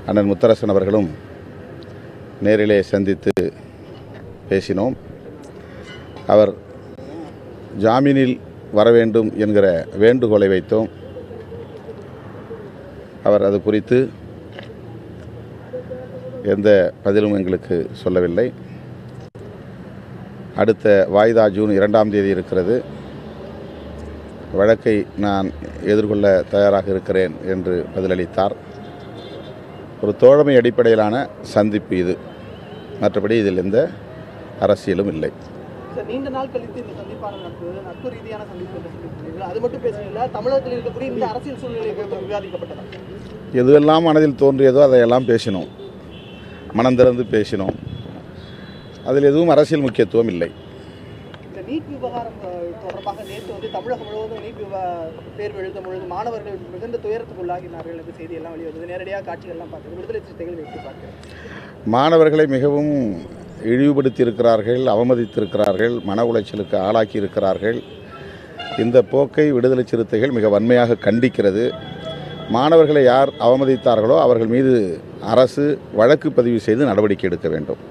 அண்ணன் முத்தரசன் அவர்களும் நேரிலே சந்தித்து பேசினோம். அவர் ஜாமீனில் வர வேண்டும் என்கிற வேண்டுகோளை வைத்தோம். அவர் அது குறித்து எந்த பதிலும் எங்களுக்கு சொல்லவில்லை. அடுத்த வாய்தா ஜூன் 2ஆம் தேதி இருக்கிறது. வழக்கை நான் எதிர்கொள்ள தயாராக இருக்கிறேன் என்று பதிலளித்தார். ஒரு தோழமை அடிப்படையிலான சந்திப்பு இது. மற்றபடி இதில் எந்த அரசியலும் இல்லை. நீண்ட நாள் கழித்து இந்த சந்திப்பான நட்பு ரீதியான சந்திப்பு அது மட்டும் பேசுறீங்களா? தமிழகத்தில் இருக்கக்கூடிய இந்த அரசியல் சூழ்நிலை விவாதிக்கப்பட்டதா? எதுவெல்லாம் மனதில் தோன்றியதோ அதையெல்லாம் பேசினோம், மனம் திறந்து பேசினோம். அதில் எதுவும் அரசியல் முக்கியத்துவம் இல்லை. இந்த நீட் விவகாரம் தொடர்பாக நேற்று தமிழகம் முழுவதும் நீட் தேர்வு எழுதும் பொழுது மாணவர்கள் மிகுந்த துயரத்துக்கு உள்ளாகினார்கள் என்று செய்தியெல்லாம் வெளிவந்தது. நேரடியாக காட்சிகள்லாம் பார்த்து விடுதலை சிறுத்தைகள் எப்படி பார்க்கிறேன்? மாணவர்களை மிகவும் இழிவுபடுத்தியிருக்கிறார்கள், அவமதித்திருக்கிறார்கள், மன உளைச்சலுக்கு ஆளாக்கி இருக்கிறார்கள். இந்த போக்கை விடுதலை சிறுத்தைகள் மிக வன்மையாக கண்டிக்கிறது. மாணவர்களை யார் அவமதித்தார்களோ அவர்கள் மீது அரசு வழக்கு பதிவு செய்து நடவடிக்கை எடுக்க வேண்டும்.